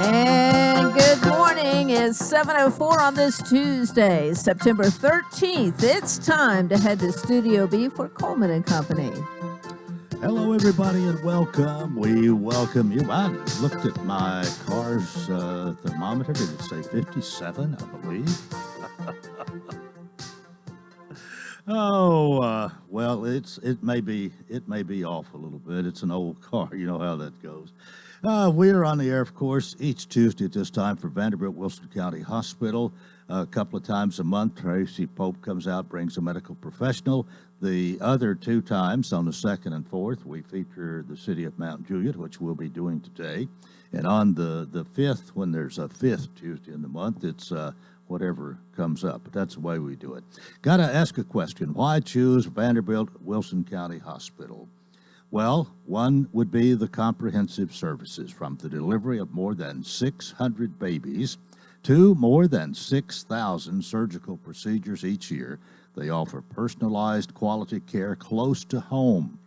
And good morning. It's 7:04 on this Tuesday, September 13th. It's time to head to Studio B for Coleman and Company. Hello, everybody, and welcome. We welcome you. I looked at my car's thermometer. Did it say 57, I believe? Well, it may be off a little bit. It's an old car. You know how that goes. We are on the air, of course, each Tuesday at this time for Vanderbilt Wilson County Hospital. A couple of times a month, Tracy Pope comes out, brings a medical professional. The other two times, on the 2nd and 4th, we feature the city of Mount Juliet, which we'll be doing today. And on the 5th, when there's a 5th Tuesday in the month, it's whatever comes up. But that's the way we do it. Got to ask a question. Why choose Vanderbilt Wilson County Hospital? Well, one would be the comprehensive services, from the delivery of more than 600 babies to more than 6,000 surgical procedures each year. They offer personalized quality care close to home.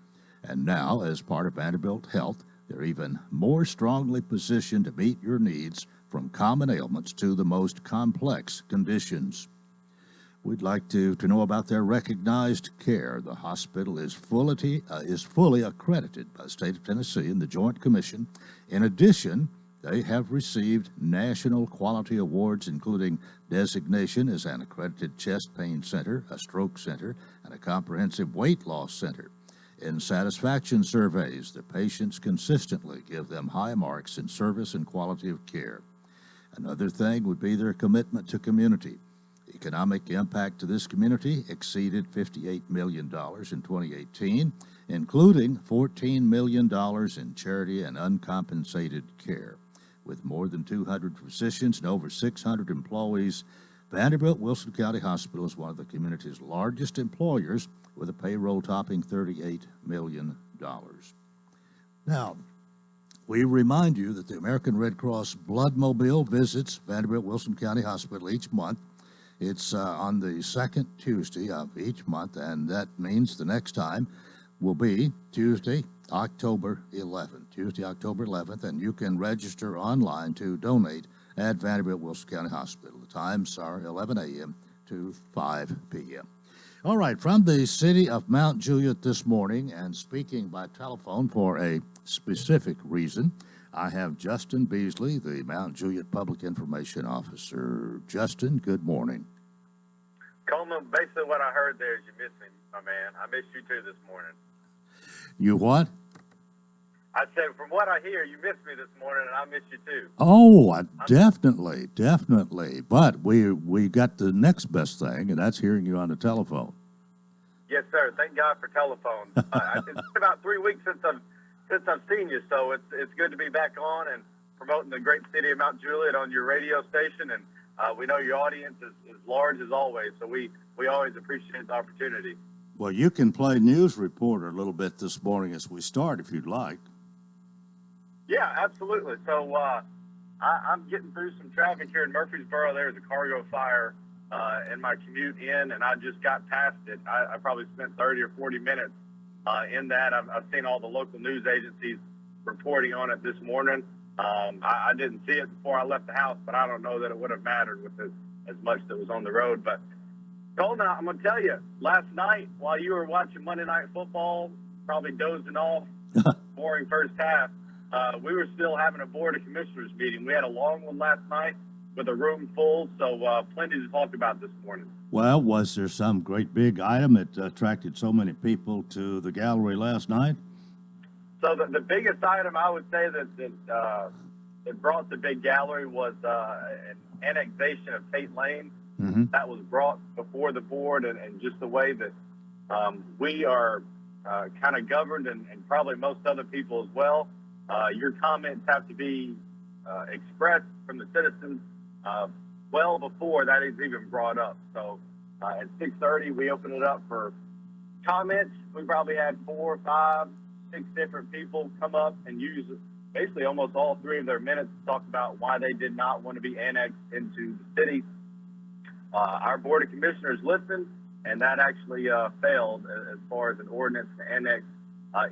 And now, as part of Vanderbilt Health, they're even more strongly positioned to meet your needs, from common ailments to the most complex conditions. We'd like to know about their recognized care. The hospital is fully accredited by the state of Tennessee and the Joint Commission. In addition, they have received national quality awards, including designation as an accredited chest pain center, a stroke center, and a comprehensive weight loss center. In satisfaction surveys, the patients consistently give them high marks in service and quality of care. Another thing would be their commitment to community. Economic impact to this community exceeded $58 million in 2018, including $14 million in charity and uncompensated care. With more than 200 physicians and over 600 employees, Vanderbilt Wilson County Hospital is one of the community's largest employers, with a payroll topping $38 million. Now, we remind you that the American Red Cross Blood Mobile visits Vanderbilt Wilson County Hospital each month. It's on the second Tuesday of each month, and that means the next time will be Tuesday, October 11th, and you can register online to donate at Vanderbilt Wilson County Hospital. The times are 11 a.m. to 5 p.m. All right, from the city of Mount Juliet this morning, and speaking by telephone for a specific reason, I have Justin Beasley, the Mount Juliet Public Information Officer. Justin, good morning. Coleman, basically what I heard there is you missed me, my man. I missed you too this morning. You what? I said, from what I hear, you missed me this morning, and I missed you too. Oh, definitely. But we got the next best thing, and that's hearing you on the telephone. Yes, sir. Thank God for telephones. It's been about 3 weeks since I've seen you, so it's good to be back on and promoting the great city of Mount Juliet on your radio station. And we know your audience is large as always, so we always appreciate the opportunity. Well, you can play news reporter a little bit this morning as we start, if you'd like. Yeah, absolutely. So I'm getting through some traffic here in Murfreesboro. There's a cargo fire in my commute in, and I just got past it. I probably spent 30 or 40 minutes in that. I've seen all the local news agencies reporting on it this morning. I didn't see it before I left the house, but I don't know that it would have mattered with as much that was on the road. But Coleman, I'm going to tell you, last night while you were watching Monday Night Football, probably dozing off, boring first half, we were still having a Board of Commissioners meeting. We had a long one last night with a room full, so plenty to talk about this morning. Well, was there some great big item that attracted so many people to the gallery last night? So the biggest item I would say that brought the big gallery was an annexation of Tate Lane. Mm-hmm. That was brought before the board, and just the way that we are kind of governed, and probably most other people as well. Your comments have to be expressed from the citizens well before that is even brought up. So at 6:30, we opened it up for comments. We probably had 4, 5, 6 different people come up and use basically almost all 3 of their minutes to talk about why they did not want to be annexed into the city. Our Board of Commissioners listened, and that actually failed as far as an ordinance to annex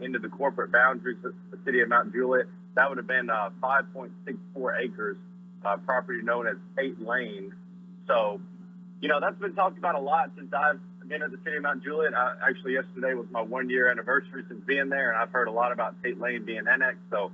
into the corporate boundaries of the city of Mount Juliet. That would have been 5.64 acres, property known as Tate Lane. So, that's been talked about a lot since I've been at the city of Mount Juliet. Actually, yesterday was my 1-year anniversary since being there, and I've heard a lot about Tate Lane being annexed. So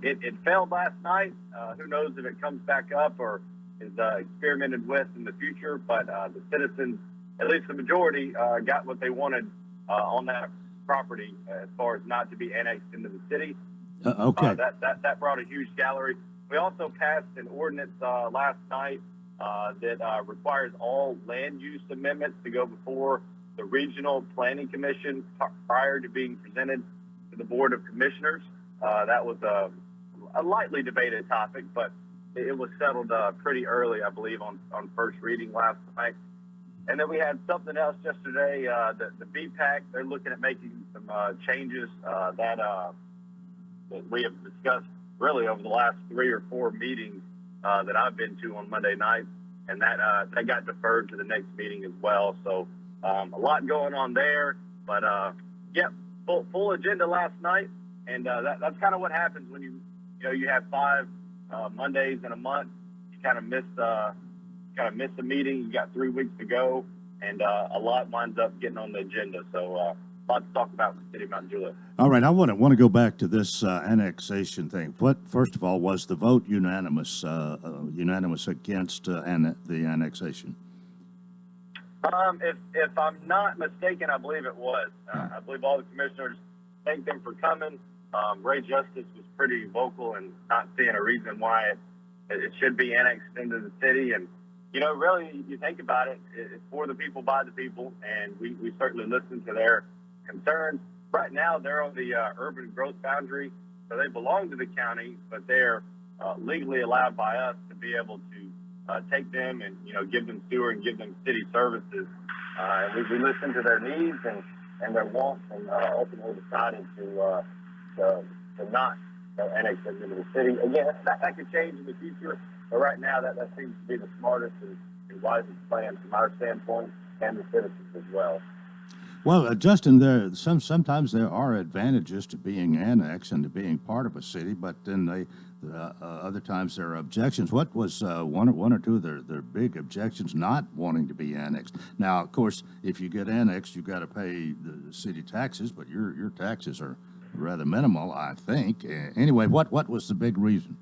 it failed last night. Who knows if it comes back up or is experimented with in the future, but the citizens, at least the majority, got what they wanted on that property as far as not to be annexed into the city. Okay. That brought a huge gallery. We also passed an ordinance last night that requires all land use amendments to go before the Regional Planning Commission prior to being presented to the Board of Commissioners. That was a lightly debated topic, but it was settled pretty early, I believe, on first reading last night. And then we had something else yesterday, the BPAC. They're looking at making some changes that we have discussed really over the last 3 or 4 meetings that I've been to on Monday nights, and that got deferred to the next meeting as well. So a lot going on there, but full agenda last night, and that's kind of what happens when you have 5 Mondays in a month. You kind of miss a meeting. You got 3 weeks to go, and a lot winds up getting on the agenda. So a lot to talk about with the city of Mount Juliet. All right, I want to go back to this annexation thing. First of all, was the vote unanimous against the annexation? If I'm not mistaken, I believe it was. I believe all the commissioners thanked them for coming. Ray Justice was pretty vocal and not seeing a reason why it should be annexed into the city. And, really, you think about it, it's for the people, by the people, and we certainly listen to their concerns. Right now, they're on the urban growth boundary, so they belong to the county, but they're legally allowed by us to be able to take them and, give them sewer and give them city services. And we listened to their needs and their wants, and ultimately decided to not annex them into the city. Again, that could change in the future, but right now that seems to be the smartest and wisest plan from our standpoint and the citizens as well. Well, Justin, sometimes there are advantages to being annexed and to being part of a city, but then other times there are objections. What was one or two of their big objections not wanting to be annexed? Now, of course, if you get annexed, you've got to pay the city taxes, but your taxes are rather minimal, I think. Anyway, what was the big reason?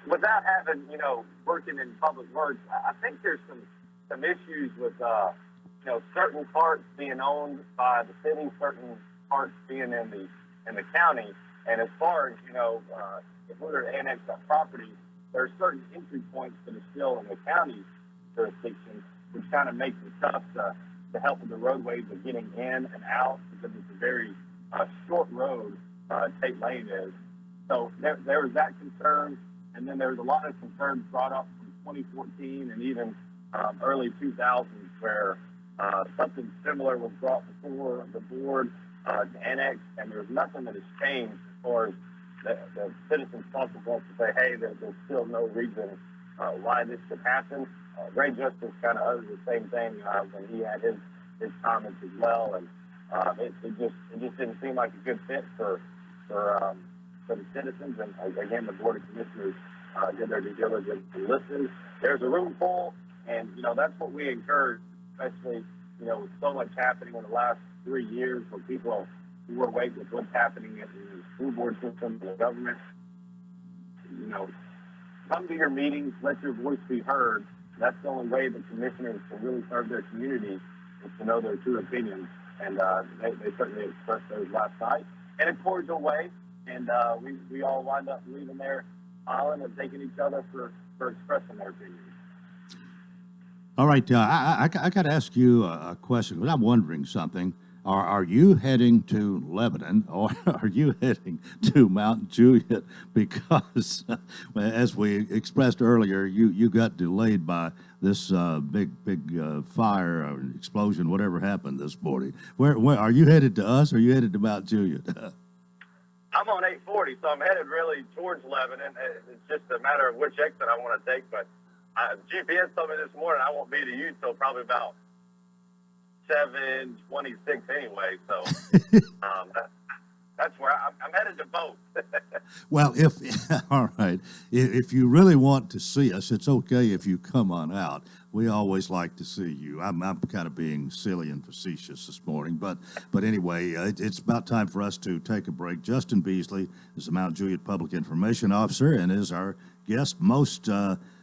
Without having, working in public works, I think there's some issues with certain parts being owned by the city, certain parts being in the county. And as far as, if we were to annex that property, there are certain entry points that are still in the county jurisdiction, which kind of makes it tough to help with the roadways of getting in and out, because it's a very short road, Tate Lane is. So there was that concern. And then there was a lot of concerns brought up from 2014 and even early 2000s where something similar was brought before the board to annex, and there's nothing that has changed as far as the citizens' possible to say, hey, there's still no reason why this should happen. Ray Justice kind of uttered the same thing when he had his comments as well, and it just didn't seem like a good fit for the citizens. And again, the Board of Commissioners did their due diligence and listened. There's a room full, and that's what we encourage, especially with so much happening in the last 3 years, where people who are awake with what's happening in the school board system and the government. Come to your meetings, let your voice be heard. That's the only way the commissioners can really serve their community, is to know their true opinions. And they certainly expressed those last night in a cordial way. And we all wind up leaving there smiling and thanking each other for expressing their opinions. All right, I got to ask you a question, because I'm wondering something. Are you heading to Lebanon, or are you heading to Mount Juliet? Because, as we expressed earlier, you got delayed by this big fire or explosion, whatever happened this morning. Where are you headed to us, or are you headed to Mount Juliet? I'm on 840, so I'm headed really towards Lebanon. It's just a matter of which exit I want to take, but GPS told me this morning I won't be to you till probably about 7:26 anyway. So that's where I'm headed to both. Well, if all right, if you really want to see us, it's okay if you come on out. We always like to see you. I'm kind of being silly and facetious this morning, but anyway, it's about time for us to take a break. Justin Beasley is the Mount Juliet Public Information Officer and is our guest most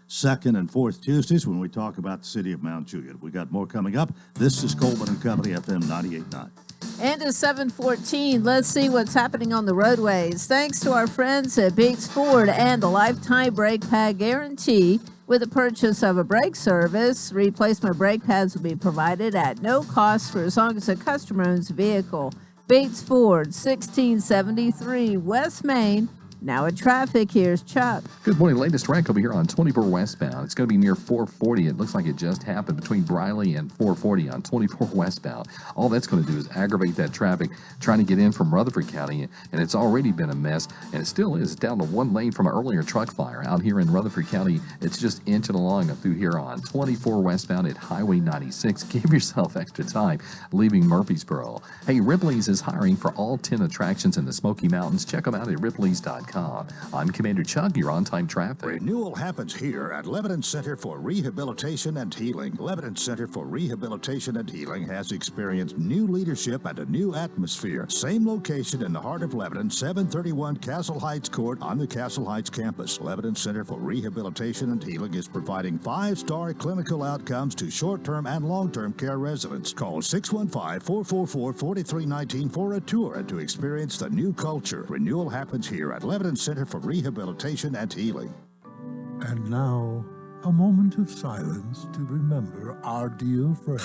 second and fourth Tuesdays when we talk about the city of Mount Juliet. We got more coming up. This is Coleman and Company, FM 98.9. And it's 7:14. Let's see what's happening on the roadways. Thanks to our friends at Bates Ford and the Lifetime Brake Pad Guarantee. With the purchase of a brake service, replacement brake pads will be provided at no cost for as long as the customer owns the vehicle. Bates Ford, 1673 West Main. Now in traffic, here's Chuck. Good morning. Latest wreck over here on 24 westbound. It's going to be near 440. It looks like it just happened between Briley and 440 on 24 westbound. All that's going to do is aggravate that traffic trying to get in from Rutherford County, and it's already been a mess, and it still is down to one lane from an earlier truck fire. Out here in Rutherford County, it's just inching along through here on 24 westbound at Highway 96. Give yourself extra time leaving Murfreesboro. Hey, Ripley's is hiring for all 10 attractions in the Smoky Mountains. Check them out at ripley's.com. I'm Commander Chuck, your on-time traffic. Renewal happens here at Lebanon Center for Rehabilitation and Healing. Lebanon Center for Rehabilitation and Healing has experienced new leadership and a new atmosphere. Same location in the heart of Lebanon, 731 Castle Heights Court on the Castle Heights campus. Lebanon Center for Rehabilitation and Healing is providing 5-star clinical outcomes to short-term and long-term care residents. Call 615-444-4319 for a tour and to experience the new culture. Renewal happens here at Lebanon Center for Rehabilitation and Healing. And now, a moment of silence to remember our dear friend.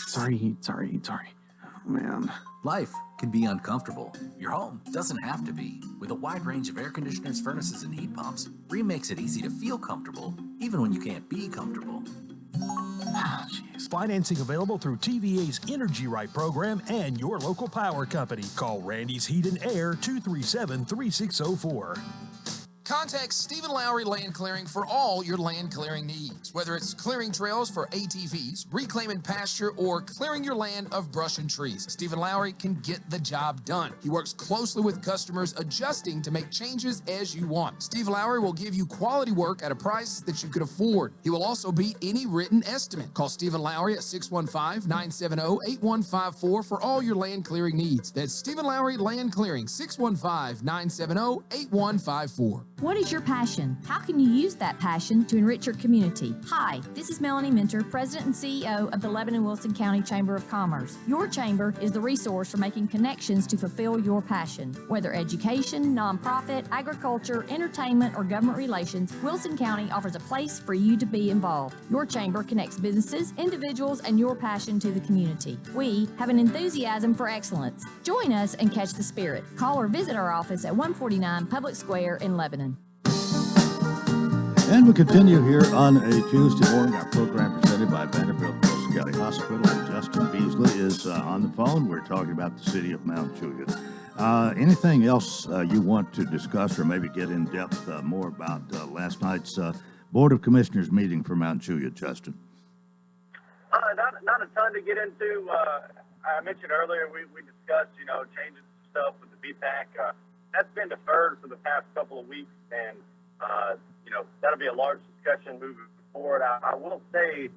Sorry. Oh, man. Life can be uncomfortable. Your home doesn't have to be. With a wide range of air conditioners, furnaces, and heat pumps, Rheem makes it easy to feel comfortable, even when you can't be comfortable. Financing available through TVA's Energy Right program and your local power company. Call Randy's Heat and Air 237-3604. Contact Stephen Lowry Land Clearing for all your land clearing needs. Whether it's clearing trails for ATVs, reclaiming pasture, or clearing your land of brush and trees, Stephen Lowry can get the job done. He works closely with customers, adjusting to make changes as you want. Stephen Lowry will give you quality work at a price that you could afford. He will also beat any written estimate. Call Stephen Lowry at 615-970-8154 for all your land clearing needs. That's Stephen Lowry Land Clearing, 615-970-8154. What is your passion? How can you use that passion to enrich your community? Hi, this is Melanie Minter, President and CEO of the Lebanon-Wilson County Chamber of Commerce. Your chamber is the resource for making connections to fulfill your passion. Whether education, nonprofit, agriculture, entertainment, or government relations, Wilson County offers a place for you to be involved. Your chamber connects businesses, individuals, and your passion to the community. We have an enthusiasm for excellence. Join us and catch the spirit. Call or visit our office at 149 Public Square in Lebanon. And we continue here on a Tuesday morning. Our program presented by Vanderbilt Wilson County Hospital. And Justin Beasley is on the phone. We're talking about the city of Mount Juliet. Anything else you want to discuss or maybe get in depth more about last night's Board of Commissioners meeting for Mount Juliet, Justin? Not a ton to get into. I mentioned earlier we discussed, changing some stuff with the BPAC. That's been deferred for the past couple of weeks, and that'll be a large discussion moving forward. I will say,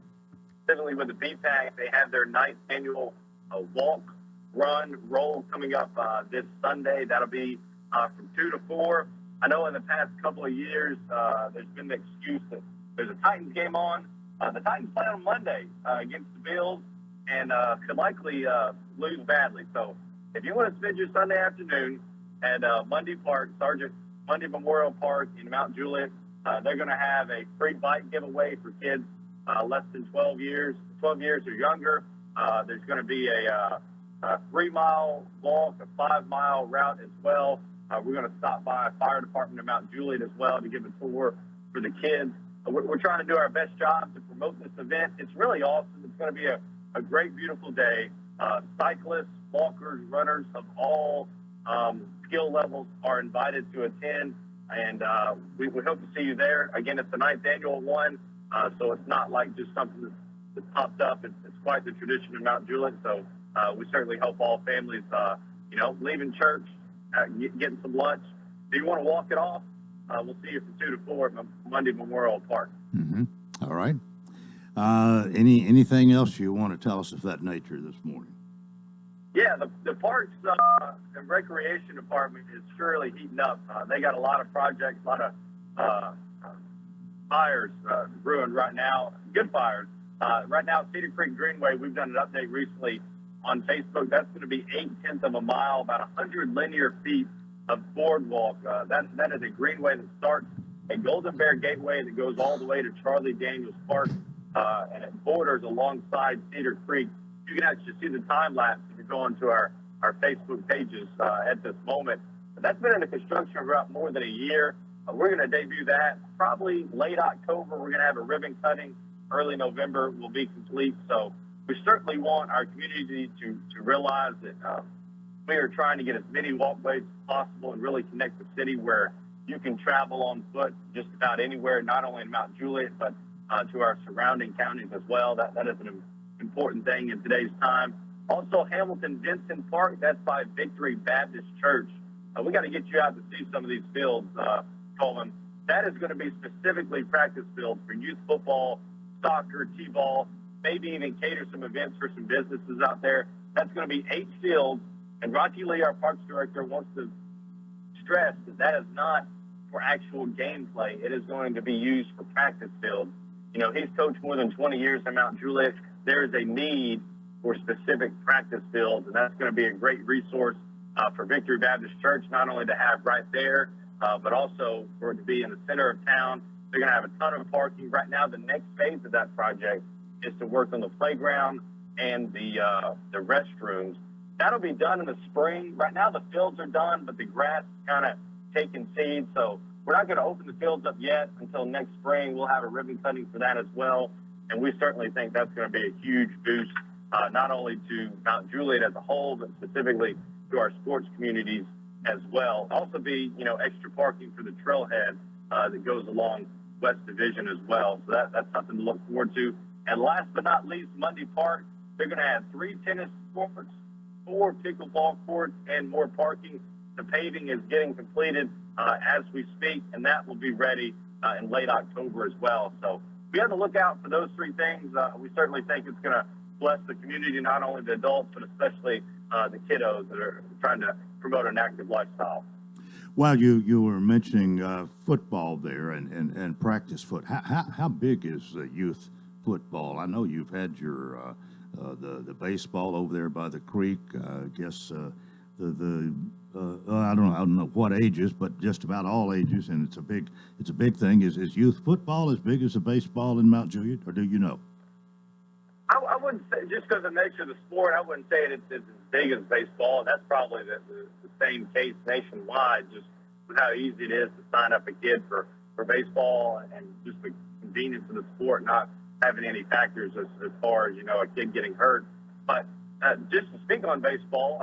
specifically with the BPAC, they have their 9th annual walk, run, roll coming up this Sunday. That'll be from 2 to 4. I know in the past couple of years, there's been the excuse that there's a Titans game on. The Titans play on Monday against the Bills and could likely lose badly. So if you want to spend your Sunday afternoon at Mundy Park, Sergeant Mundy Memorial Park in Mount Juliet, they're going to have a free bike giveaway for kids less than 12 years or younger. There's going to be a 3-mile walk, a 5-mile route as well. We're going to stop by Fire Department of Mount Juliet as well to give a tour for the kids. We're trying to do our best job to promote this event. It's really awesome. It's going to be a great, beautiful day. Cyclists, walkers, runners of all skill levels are invited to attend. And we hope to see you there. Again, it's the 9th annual one, so it's not like just something that popped up. It's quite the tradition in Mount Juliet. So We certainly hope all families, leaving church, getting some lunch. Do you want to walk it off? We'll see you from 2 to 4 at Monday Memorial Park. Mm-hmm. All right. Anything else you want to tell us of that nature this morning? Yeah, the Parks and Recreation Department is surely heating up. They got a lot of projects, a lot of fires brewing right now, good fires. Right now, Cedar Creek Greenway, we've done an update recently on Facebook. That's going to be 0.8 of a mile, about 100 linear feet of boardwalk. That is a greenway that starts at Golden Bear Gateway that goes all the way to Charlie Daniels Park, and it borders alongside Cedar Creek. You can actually see the time lapse if you go onto our Facebook pages at this moment. But that's been under construction for about more than a year. We're going to debut that probably late October. We're going to have a ribbon cutting. Early November will be complete. So we certainly want our community to realize that we are trying to get as many walkways as possible and really connect the city where you can travel on foot just about anywhere, not only in Mount Juliet, but to our surrounding counties as well. That is an important thing in today's time. Also, Hamilton Vincent Park, that's by Victory Baptist Church. We got to get you out to see some of these fields, Coleman. That is going to be specifically practice fields for youth football, soccer, t-ball, maybe even cater some events for some businesses out there. That's going to be 8 fields, and Rocky Lee, our parks director, wants to stress that is not for actual gameplay. It is going to be used for practice fields. He's coached more than 20 years in Mount Juliet. There is a need for specific practice fields, and that's going to be a great resource for Victory Baptist Church, not only to have right there, but also for it to be in the center of town. They're going to have a ton of parking. Right now, the next phase of that project is to work on the playground and the restrooms. That'll be done in the spring. Right now, the fields are done, but the grass is kind of taking seed. So we're not going to open the fields up yet until next spring. We'll have a ribbon cutting for that as well. And we certainly think that's going to be a huge boost, not only to Mount Juliet as a whole, but specifically to our sports communities as well. Also be, extra parking for the trailhead that goes along West Division as well. So that's something to look forward to. And last but not least, Monday Park, they're going to have 3 tennis courts, 4 pickleball courts, and more parking. The paving is getting completed as we speak, and that will be ready in late October as well. So be on the lookout for those 3 things. We certainly think it's going to bless the community, not only the adults, but especially the kiddos that are trying to promote an active lifestyle. Well, you were mentioning football there and practice foot. How big is youth football? I know you've had your the baseball over there by the creek. I guess I don't know what ages, but just about all ages, and it's a big thing. Is youth football as big as the baseball in Mount Juliet, or do you know? I wouldn't say, just because of the nature of the sport, I wouldn't say it's as big as baseball. That's probably the same case nationwide, just with how easy it is to sign up a kid for baseball and just the convenience of the sport, not having any factors as far as, a kid getting hurt. But just to speak on baseball,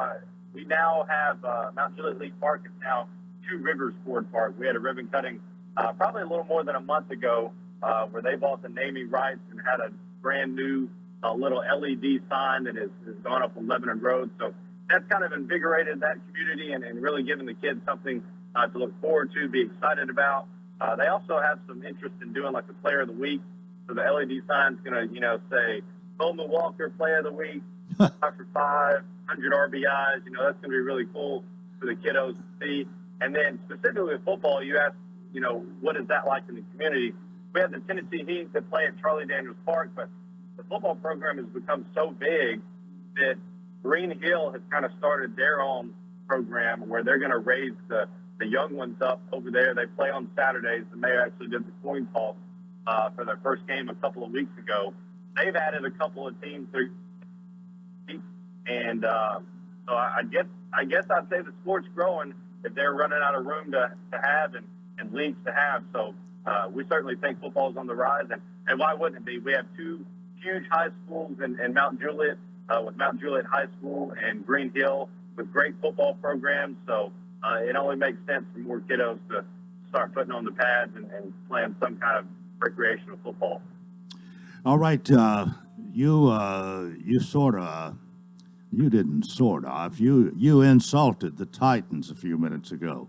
we now have Mount Juliet League Park is now 2 Rivers Ford Park. We had a ribbon cutting probably a little more than a month ago where they bought the naming rights and had a brand new little LED sign that has gone up on Lebanon Road. So that's kind of invigorated that community and really given the kids something to look forward to, be excited about. They also have some interest in doing like the Player of the Week. So the LED sign's going to, say, Coleman Walker Player of the Week, 5 for 5, 100 RBIs. That's going to be really cool for the kiddos to see. And then specifically with football, you asked, what is that like in the community? We have the Tennessee Heat that play at Charlie Daniels Park, but the football program has become so big that Green Hill has kind of started their own program where they're going to raise the young ones up over there. They play on Saturdays, and they actually did the coin toss for their first game a couple of weeks ago. They've added a couple of teams through, and so I guess I'd say the sport's growing if they're running out of room to have and leagues to have. So we certainly think football's on the rise, and why wouldn't it be? We have 2 huge high schools in Mount Juliet, with Mount Juliet High School and Green Hill with great football programs. So it only makes sense for more kiddos to start putting on the pads and playing some kind of recreational football. All right, you sort of You didn't sort of. You insulted the Titans a few minutes ago.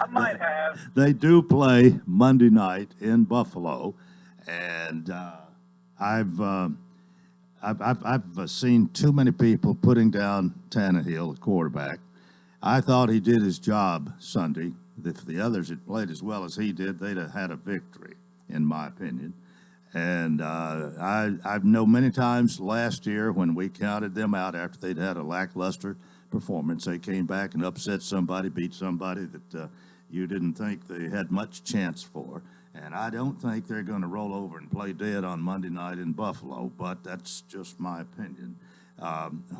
I might have. They do play Monday night in Buffalo, and I've seen too many people putting down Tannehill, the quarterback. I thought he did his job Sunday. If the others had played as well as he did, they'd have had a victory, in my opinion. And I've known many times last year when we counted them out after they'd had a lackluster performance, they came back and upset somebody, beat somebody that you didn't think they had much chance for. And I don't think they're going to roll over and play dead on Monday night in Buffalo, but that's just my opinion.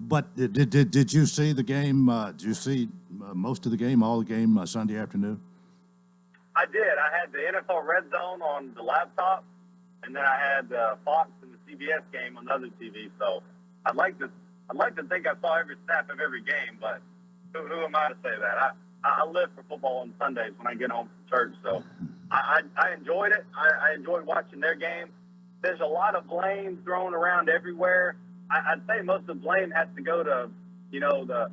But did you see the game? Did you see most of the game, all the game Sunday afternoon? I did. I had the NFL Red Zone on the laptop, and then I had Fox and the CBS game on the other TV. So I'd like to think I saw every snap of every game, but who am I to say that? I live for football on Sundays when I get home from church, so I enjoyed it. I enjoyed watching their game. There's a lot of blame thrown around everywhere. I'd say most of the blame has to go to, the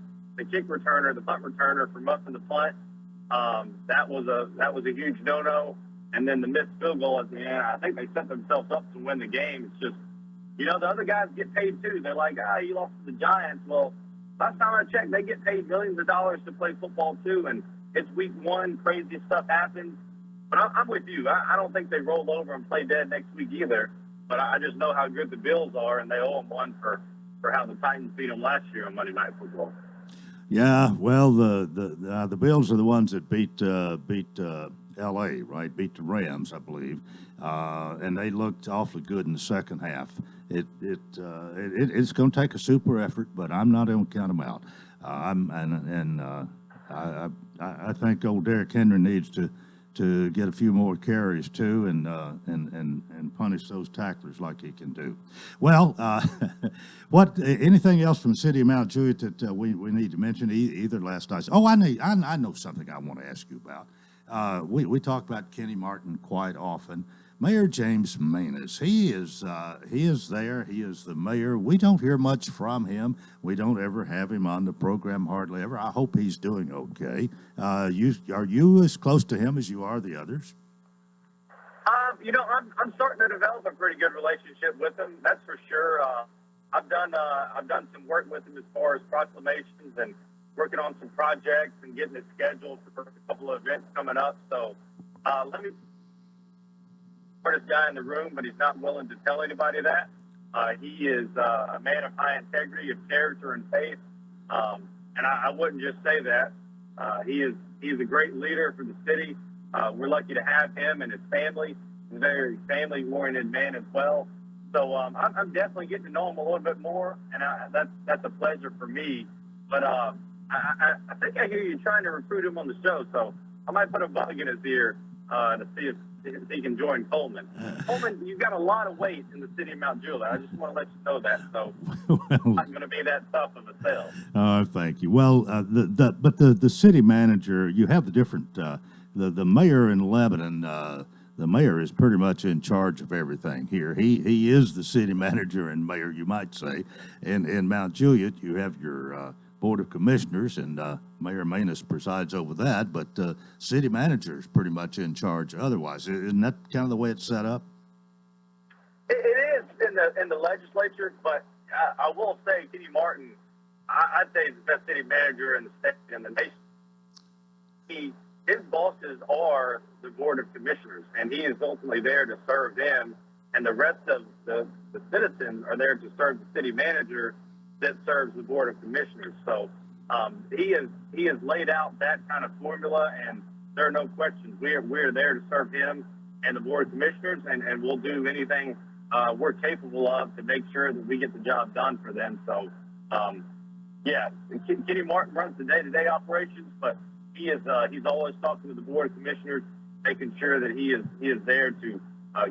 kick returner, the punt returner for muffing the punt. That was a huge no-no. And then the missed field goal at the end, I think they set themselves up to win the game. It's just, the other guys get paid too. They're like, you lost to the Giants. Well, last time I checked, they get paid millions of dollars to play football too. And it's week one, crazy stuff happens. But I'm with you. I don't think they roll over and play dead next week either. But I just know how good the Bills are, and they owe them one for how the Titans beat them last year on Monday Night Football. Yeah, well, the Bills are the ones that beat L.A., right? Beat the Rams, I believe, and they looked awfully good in the second half. It's going to take a super effort, but I'm not going to count them out. I think old Derrick Henry needs to get a few more carries too, and punish those tacklers like he can do. Well, anything else from the city of Mount Juliet that we need to mention either last night? Oh, I know something I want to ask you about. We talk about Kenny Martin quite often. Mayor James Maness, he is there. He is the mayor. We don't hear much from him. We don't ever have him on the program, hardly ever. I hope he's doing okay. Are you as close to him as you are the others? I'm starting to develop a pretty good relationship with him. That's for sure. I've done some work with him as far as proclamations and working on some projects and getting it scheduled for a couple of events coming up. So let me. Smartest guy in the room, but he's not willing to tell anybody that. He is a man of high integrity, of character and faith, and I wouldn't just say that. He is a great leader for the city. We're lucky to have him and his family. He's a very family-oriented man as well. So I'm definitely getting to know him a little bit more, and that's a pleasure for me. But I think I hear you trying to recruit him on the show, so I might put a bug in his ear to see if he can join Coleman. Coleman, you've got a lot of weight in the city of Mount Juliet. I just want to let you know that. So it's not going to be that tough of a sell. Thank you. Well, the city manager, you have the different, the mayor in Lebanon, the mayor is pretty much in charge of everything here. He is the city manager and mayor, you might say. In Mount Juliet, you have your Board of Commissioners, and Mayor Maness presides over that, but city manager is pretty much in charge otherwise. Isn't that kind of the way it's set up? It is in the legislature, but I will say Kenny Martin, I'd say he's the best city manager in the state and the nation. His bosses are the Board of Commissioners, and he is ultimately there to serve them, and the rest of the citizens are there to serve the city manager that serves the Board of Commissioners. So he has laid out that kind of formula, and there are no questions. We're there to serve him and the Board of Commissioners, and we'll do anything we're capable of to make sure that we get the job done for them. So, Kenny Martin runs the day-to-day operations, but he's always talking to the Board of Commissioners, making sure that he is there to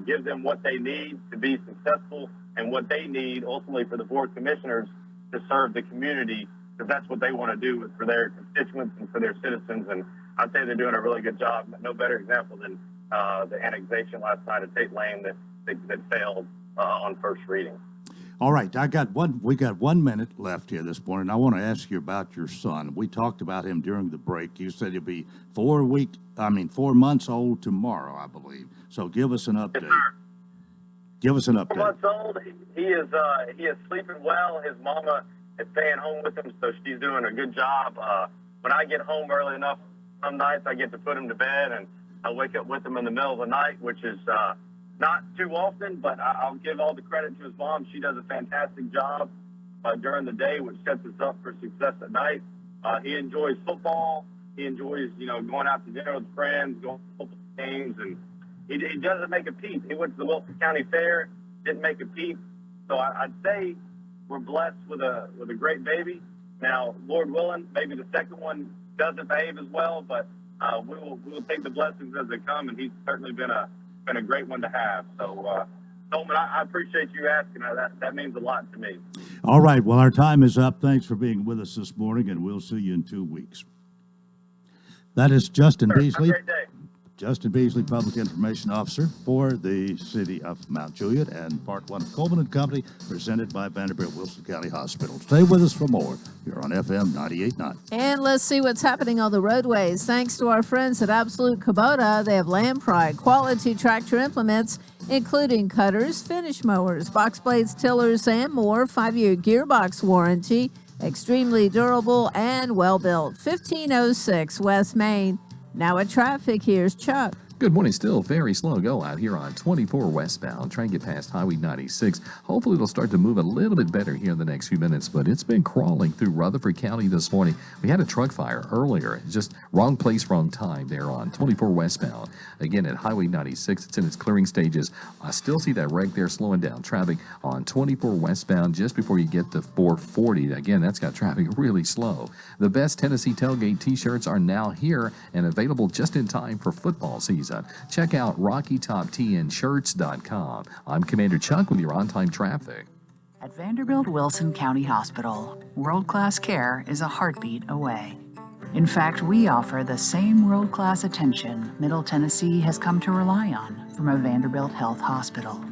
give them what they need to be successful and what they need ultimately for the Board of Commissioners to serve the community, because that's what they want to do for their constituents and for their citizens. And I'd say they're doing a really good job. No better example than the annexation last night of Tate Lane that failed on first reading. All right, we got 1 minute left here this morning. I want to ask you about your son. We talked about him during the break. You said he'll be 4 months old tomorrow, I believe. So give us an update. Yes, sir. Give us an 4 update. months old. He is sleeping well. His mama is staying home with him, so she's doing a good job. When I get home early enough, some nights I get to put him to bed, and I wake up with him in the middle of the night, which is not too often, but I'll give all the credit to his mom. She does a fantastic job during the day, which sets us up for success at night. He enjoys football. He enjoys, going out to dinner with friends, going to football games, and he doesn't make a peep. He went to the Wilson County Fair, didn't make a peep. So I'd say we're blessed with a great baby. Now, Lord willing, maybe the second one doesn't behave as well, but we will take the blessings as they come, and he's certainly been a great one to have. So, Coleman, I appreciate you asking. That means a lot to me. All right, well, our time is up. Thanks for being with us this morning, and we'll see you in 2 weeks. That is Justin Beasley. Have a great day. Justin Beasley, Public Information Officer for the City of Mount Juliet, and Part 1 of Coleman and Company, presented by Vanderbilt Wilson County Hospital. Stay with us for more here on FM 98.9. And let's see what's happening on the roadways. Thanks to our friends at Absolute Kubota, they have Land Pride quality tractor implements, including cutters, finish mowers, box blades, tillers, and more. 5-year gearbox warranty, extremely durable and well-built. 1506 West Main. Now at traffic, here's Chuck. Good morning. Still very slow go out here on 24 westbound. Trying to get past Highway 96. Hopefully it'll start to move a little bit better here in the next few minutes, but it's been crawling through Rutherford County this morning. We had a truck fire earlier. Just wrong place, wrong time there on 24 westbound. Again, at Highway 96, it's in its clearing stages. I still see that wreck there slowing down traffic on 24 westbound just before you get to 440. Again, that's got traffic really slow. The best Tennessee Tailgate t-shirts are now here and available just in time for football season. Check out RockyTopTNShirts.com. I'm Commander Chuck with your on-time traffic. At Vanderbilt Wilson County Hospital, world-class care is a heartbeat away. In fact, we offer the same world-class attention Middle Tennessee has come to rely on from a Vanderbilt Health Hospital.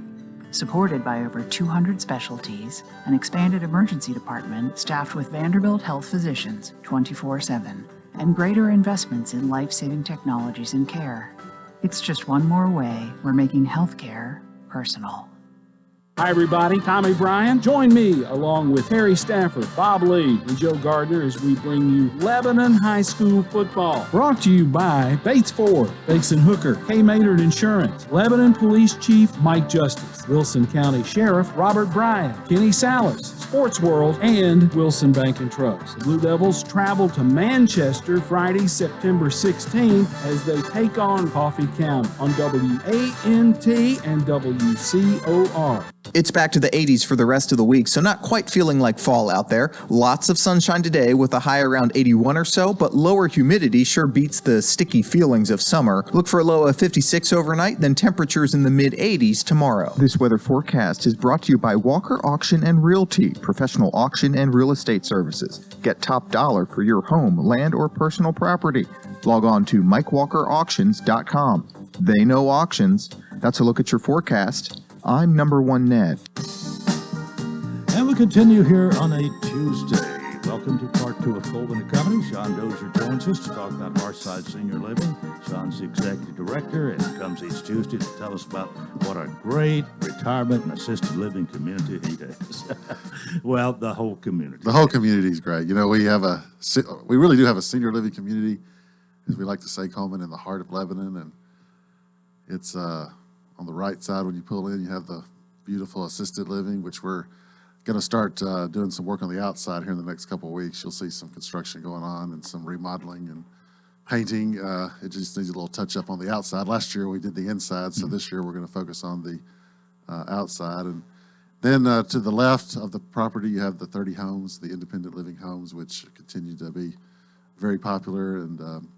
Supported by over 200 specialties, an expanded emergency department staffed with Vanderbilt Health physicians 24/7, and greater investments in life-saving technologies and care. It's just one more way we're making healthcare personal. Hi, everybody. Tommy Bryan. Join me, along with Harry Stafford, Bob Lee, and Joe Gardner, as we bring you Lebanon High School football. Brought to you by Bates Ford, Bakes and Hooker, K. Maynard Insurance, Lebanon Police Chief Mike Justice, Wilson County Sheriff Robert Bryan, Kenny Salas, Sports World, and Wilson Bank and Trust. The Blue Devils travel to Manchester Friday, September 16th, as they take on Coffee County on WANT and WCOR. It's back to the 80s for the rest of the week, so not quite feeling like fall out there. Lots of sunshine today with a high around 81 or so, but lower humidity sure beats the sticky feelings of summer. Look for a low of 56 overnight, then temperatures in the mid-80s tomorrow. This weather forecast is brought to you by Walker Auction and Realty, professional auction and real estate services. Get top dollar for your home, land, or personal property. Log on to MikeWalkerAuctions.com. They know auctions. That's a look at your forecast. I'm number one Ned. And we continue here on a Tuesday. Welcome to Part 2 of Coleman and Company. Sean Dozier joins us to talk about Hearthside Senior Living. Sean's the Executive Director, and he comes each Tuesday to tell us about what a great retirement and assisted living community he has. Well, the whole community. The whole community is great. You know, we really do have a senior living community, as we like to say, Coleman, in the heart of Lebanon, and it's on the right side when you pull in, you have the beautiful assisted living, which we're going to start doing some work on the outside here in the next couple of weeks. You'll see some construction going on and some remodeling and painting. It just needs a little touch up on the outside. Last year we did the inside, so this year we're going to focus on the outside. And then to the left of the property, you have the 30 homes, the independent living homes, which continue to be very popular, and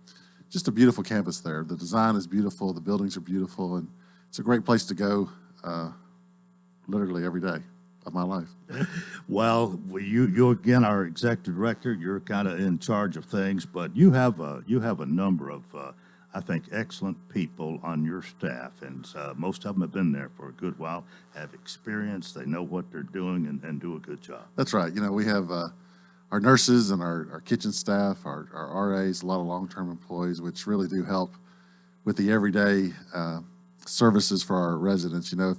just a beautiful campus there. The design is beautiful, the buildings are beautiful, and it's a great place to go literally every day of my life. Well, you again, our executive director, you're kind of in charge of things, but you have a number of I think, excellent people on your staff, and most of them have been there for a good while, have experience, they know what they're doing, and do a good job. That's right. You know, we have our nurses and our kitchen staff, our RAs, a lot of long-term employees, which really do help with the everyday services for our residents. You know,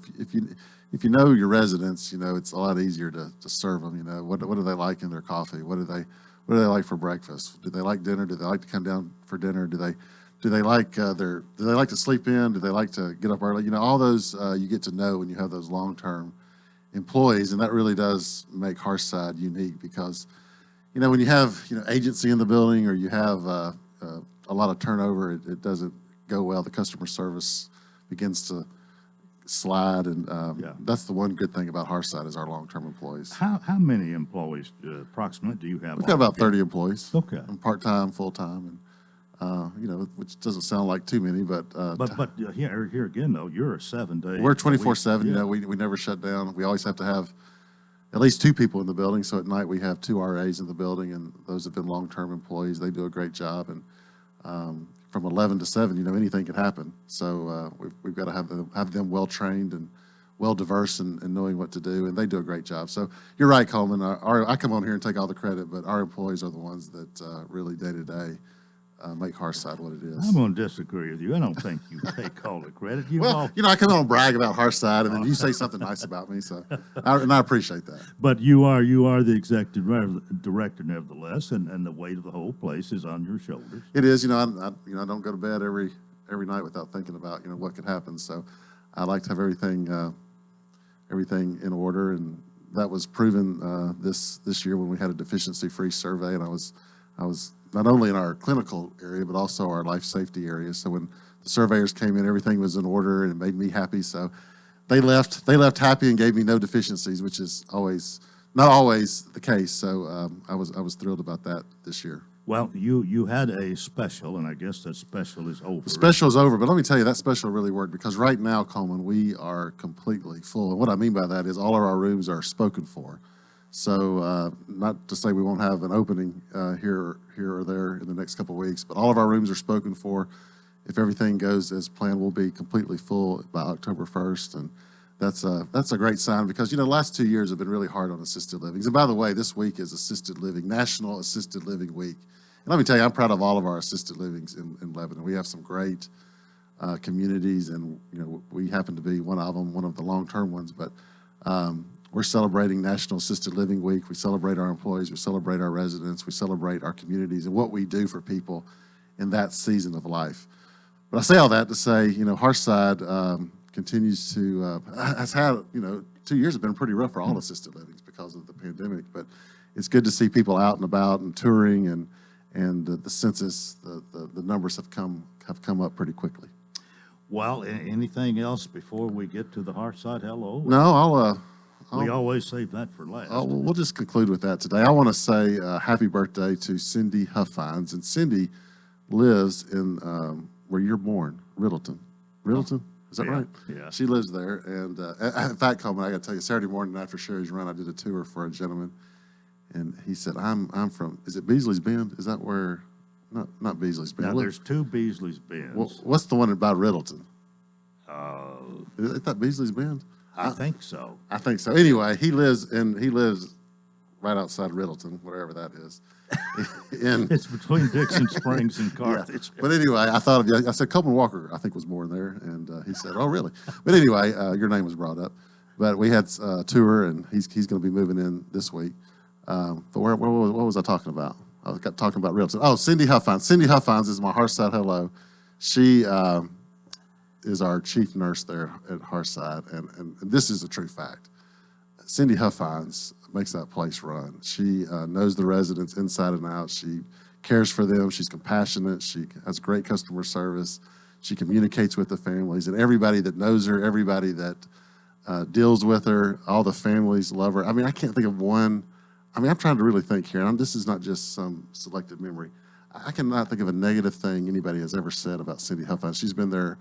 if you know your residents, you know, it's a lot easier to serve them. You know, what do they like in their coffee? What do they like for breakfast? Do they like dinner? Do they like to come down for dinner? Do they like do they like to sleep in? Do they like to get up early? You know, all those you get to know when you have those long-term employees, and that really does make Hearthside unique because, you know, when you have, you know, agency in the building or you have a lot of turnover, it doesn't go well. The customer service begins to slide, and that's the one good thing about Hearthside is our long-term employees. How many employees approximately do you have? We've got about 30 employees. Okay. Part-time, full-time, and you know, which doesn't sound like too many, but here again though, you're a 7-day. We're 24/7. You know, we never shut down. We always have to have at least 2 people in the building. So at night we have 2 RAs in the building, and those have been long-term employees. They do a great job, and from 11 to 7, you know, anything can happen. So we've got to have them well trained and well diverse and knowing what to do, and they do a great job. So you're right, Coleman. I come on here and take all the credit, but our employees are the ones that really day to day make Hearthside what it is. I'm going to disagree with you. I don't think you take all the credit. You know, I come on and brag about Hearthside, and then you say something nice about me, so I appreciate that. But you are the executive director, nevertheless, and the weight of the whole place is on your shoulders. It is. You know, I don't go to bed every night without thinking about, you know, what could happen. So I like to have everything in order, and that was proven this year when we had a deficiency-free survey, and I was not only in our clinical area, but also our life safety area. So when the surveyors came in, everything was in order, and it made me happy. So they left happy and gave me no deficiencies, which is not always the case. So I was thrilled about that this year. Well, you had a special, and I guess that special is over. The special is over, but let me tell you, that special really worked because right now, Coleman, we are completely full. And what I mean by that is all of our rooms are spoken for. So not to say we won't have an opening here or there in the next couple of weeks, but all of our rooms are spoken for. If everything goes as planned, we'll be completely full by October 1st, and that's a great sign because, you know, the last 2 years have been really hard on assisted livings. And by the way, this week is National Assisted Living Week. And let me tell you, I'm proud of all of our assisted livings in Lebanon. We have some great communities, and, you know, we happen to be one of them, one of the long-term ones, but we're celebrating National Assisted Living Week. We celebrate our employees. We celebrate our residents. We celebrate our communities and what we do for people in that season of life. But I say all that to say, you know, Hearthside continues to, has had, you know, 2 years have been pretty rough for all assisted livings because of the pandemic. But it's good to see people out and about and touring, and the census, the numbers have come up pretty quickly. Well, anything else before we get to the Hearthside Hello? No, we always save that for last. We'll just conclude with that today. I want to say happy birthday to Cindy Huffines. And Cindy lives in where you're born, Riddleton. Riddleton? Is that right? Yeah. She lives there. And in fact, Coleman, I got to tell you, Saturday morning after Sherry's run, I did a tour for a gentleman. And he said, I'm from, is it Beasley's Bend? Is that where, not Beasley's Bend. Now, there's 2 Beasley's Bends. Well, what's the one by Riddleton? Is that Beasley's Bend? I think so. I think so. Anyway, he lives right outside Riddleton, whatever that is. It's between Dixon Springs and Carthage. Yeah. But anyway, I thought of you. I said Coleman Walker, I think, was born there, and he said, "Oh, really?" But anyway, your name was brought up. But we had a tour, and he's going to be moving in this week. But what was I talking about? I was talking about Riddleton. Oh, Cindy Huffines. Cindy Huffines is my Hearthside Hello. She is our chief nurse there at Hearthside, and this is a true fact. Cindy Huffines makes that place run. She knows the residents inside and out. She cares for them. She's compassionate. She has great customer service. She communicates with the families, and everybody that knows her, everybody that deals with her, all the families love her. I mean, I can't think of one. I mean, I'm trying to really think here, and this is not just some selective memory. I cannot think of a negative thing anybody has ever said about Cindy Huffines. She's been there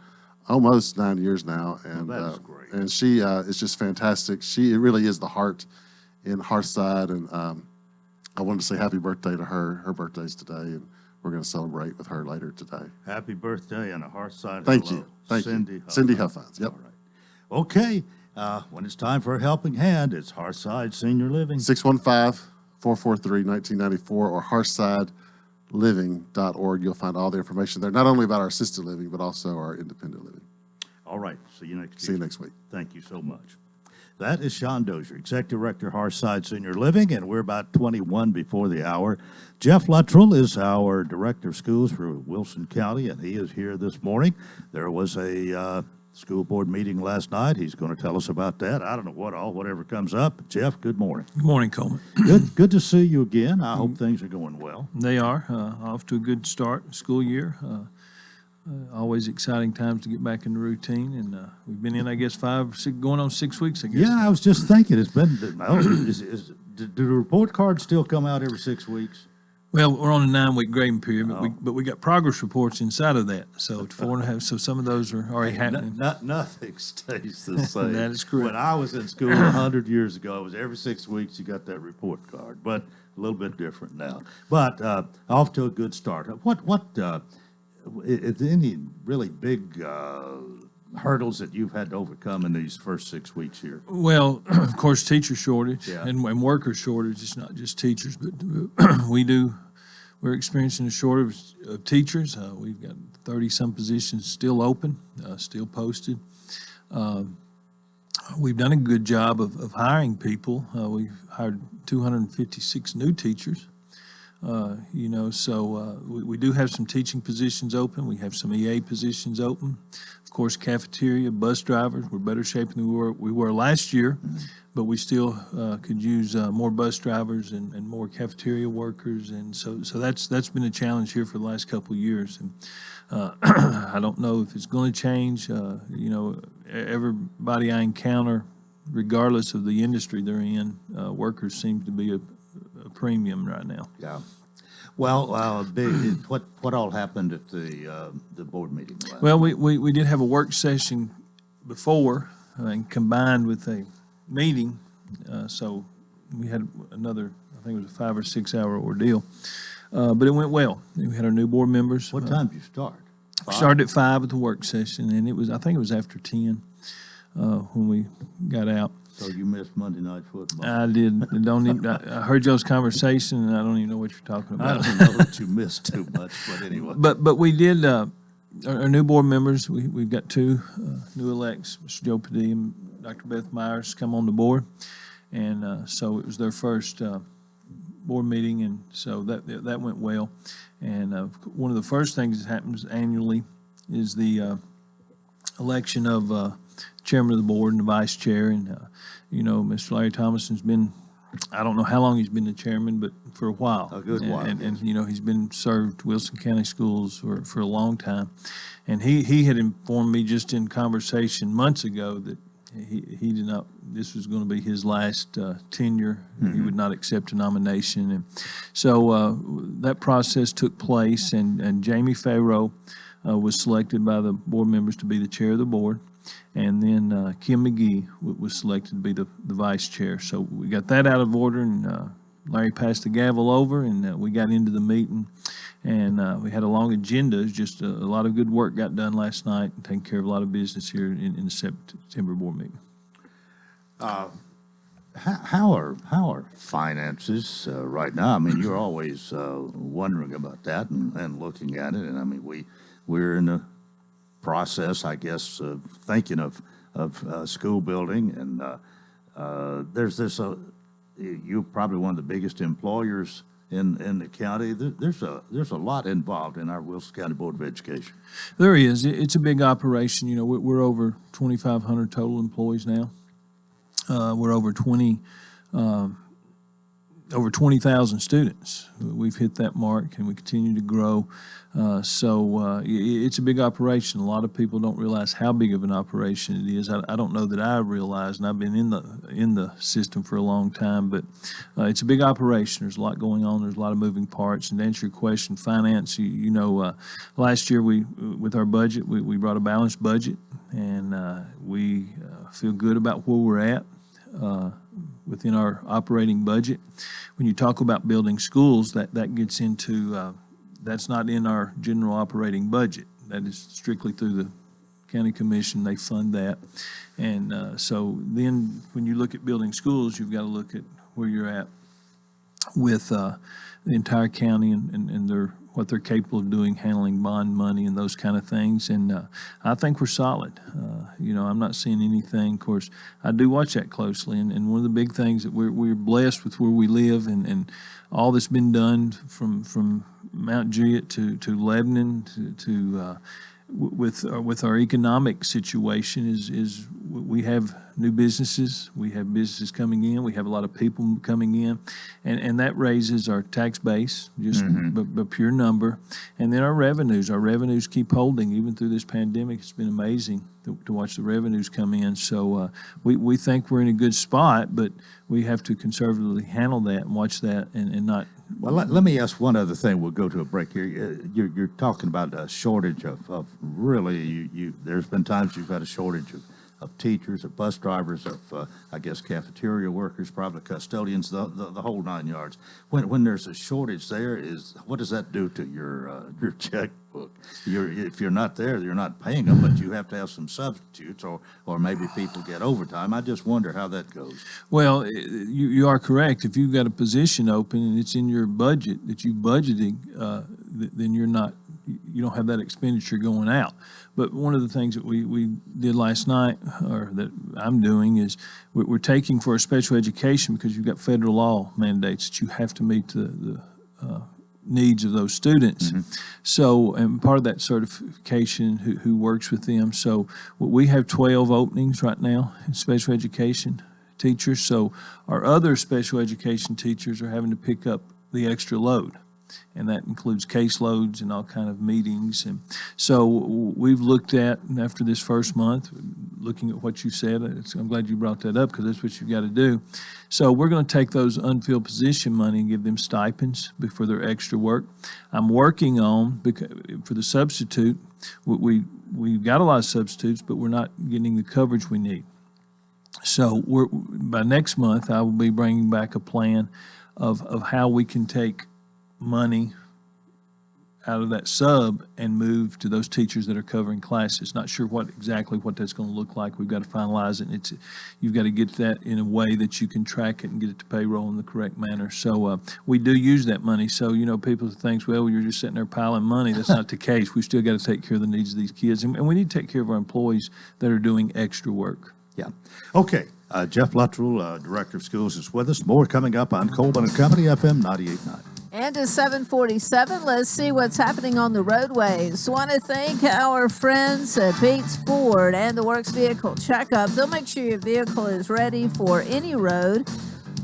almost 9 years now, and great. And she is just fantastic. It really is the heart in Hearthside, and I wanted to say happy birthday to her. Her birthday's today, and we're going to celebrate with her later today. Happy birthday and a hearth-side Thank hello. you. Thank Cindy you. Huffines. Cindy Huffines. Yep. All right. Okay. When it's time for a helping hand, it's Hearthside Senior Living. 615-443-1994 or hearthsideliving.org. You'll find all the information there, not only about our assisted living, but also our independent living. All right. See you next week. See you next week. Thank you so much. That is Sean Dozier, Executive Director, Hearthside Senior Living, and we're about 21 before the hour. Jeff Luttrell is our Director of Schools for Wilson County, and he is here this morning. There was a school board meeting last night. He's going to tell us about that. I don't know whatever comes up. Jeff, good morning. Good morning, Coleman. Good to see you again. I hope things are going well. They are off to a good start, school year. Always exciting times to get back in the routine, and we've been in, I guess, 5 or 6, going on 6 weeks, I guess. Yeah, I was just thinking, it's been, do the report cards still come out every 6 weeks? Well, we're on a 9-week grading period, but we got progress reports inside of that. So 4.5. So some of those are already happening. Nothing stays the same. That is correct. When I was in school 100 years ago, it was every 6 weeks you got that report card, but a little bit different now. But off to a good start. Is there any really big hurdles that you've had to overcome in these first 6 weeks here? Well, of course, teacher shortage Yeah. and worker shortage. It's not just teachers, but we're experiencing a shortage of teachers. We've got 30-some positions still open, still posted. We've done a good job of hiring people. We've hired 256 new teachers. So we do have some teaching positions open. We have some EA positions open. Of course, cafeteria, bus drivers. We're better shape than we were last year, but we still could use more bus drivers and more cafeteria workers. And so that's been a challenge here for the last couple of years. And I don't know if it's going to change. Everybody I encounter, regardless of the industry they're in, workers seem to be a premium right now. Yeah. Well, what all happened at the board meeting? Well, we did have a work session before and combined with a meeting, so we had another, I think it was a 5 or 6 hour ordeal, but it went well. We had our new board members. What time did you start? We started at 5 at the work session, and I think it was after 10 when we got out. So you missed Monday Night Football. I did. I heard y'all's conversation, and I don't even know what you're talking about. I don't know that you missed too much, but anyway. But we did. Our new board members. We've got 2 new elects, Mr. Joe Padilla and Dr. Beth Myers, come on the board, and so it was their first board meeting, and so that went well. And one of the first things that happens annually is the election of chairman of the board and the vice chair, and Mr. Larry Thomason's been, I don't know how long he's been the chairman, but for a while. A good while. And he's been served Wilson County Schools for a long time. And he had informed me just in conversation months ago that he did not, this was going to be his last tenure. He would not accept a nomination. And so that process took place, and Jamie Farrow was selected by the board members to be the chair of the board. And then Kim McGee was selected to be the vice chair. So we got that out of order, and Larry passed the gavel over, and we got into the meeting. And we had a long agenda. Just a lot of good work got done last night, and taking care of a lot of business here in the September board meeting. How are finances right now? I mean, you're always wondering about that and looking at it. And I mean, we're in a process, I guess, of thinking of school building, and there's this. You're probably one of the biggest employers in the county. There's a lot involved in our Wilson County Board of Education. There is. It's a big operation. We're over 2,500 total employees now. We're over 20,000 students. We've hit that mark, and we continue to grow. So it's a big operation. A lot of people don't realize how big of an operation it is. I don't know that I realize, and I've been in the system for a long time, but it's a big operation. There's a lot going on. There's a lot of moving parts. And to answer your question, finance, last year with our budget, we brought a balanced budget, and we feel good about where we're at within our operating budget. When you talk about building schools, that gets into that's not in our general operating budget. That is strictly through the county commission. They fund that. And so then when you look at building schools, you've got to look at where you're at with the entire county and what they're capable of doing, handling bond money and those kind of things. And I think we're solid. I'm not seeing anything. Of course, I do watch that closely. And one of the big things that we're blessed with where we live and all that's been done from Mount Juliet to Lebanon to with our economic situation is we have new businesses, we have businesses coming in, we have a lot of people coming in, and that raises our tax base, just by pure number, and then our revenues keep holding even through this pandemic. It's been amazing to watch the revenues come in. So we think we're in a good spot, but we have to conservatively handle that and watch that and not. Well, let me ask one other thing. We'll go to a break here. You're talking about a shortage of really, there's been times you've had a shortage of teachers, of bus drivers, of, I guess, cafeteria workers, probably custodians, the whole 9 yards. When there's a shortage there, what does that do to your checkbook? If you're not there, you're not paying them, but you have to have some substitutes, or maybe people get overtime. I just wonder how that goes. Well, you are correct. If you've got a position open and it's in your budget that you budgeting, then you don't have that expenditure going out. But one of the things that we did last night, or that I'm doing, is we're taking for a special education, because you've got federal law mandates that you have to meet the needs of those students. So, and part of that certification, who works with them. So we have 12 openings right now in special education teachers. So our other special education teachers are having to pick up the extra load. And that includes caseloads and all kind of meetings. And so we've looked at, after this first month, looking at what you said, I'm glad you brought that up, because that's what you've got to do. So we're going to take those unfilled position money and give them stipends for their extra work. I'm working on, for the substitute, we've got a lot of substitutes, but we're not getting the coverage we need. So by next month, I will be bringing back a plan of how we can take money out of that sub and move to those teachers that are covering classes. Not sure exactly what that's going to look like. We've got to finalize it. And you've got to get that in a way that you can track it and get it to payroll in the correct manner. So we do use that money. So, people think, well, you're just sitting there piling money. That's not the case. We still got to take care of the needs of these kids. And we need to take care of our employees that are doing extra work. Yeah. Okay. Jeff Luttrell, Director of Schools, is with us. More coming up on Coleman & Company, FM 98.9. And at 7:47, let's see what's happening on the roadways. Want to thank our friends at Bates Ford and the Works Vehicle Checkup. They'll make sure your vehicle is ready for any road.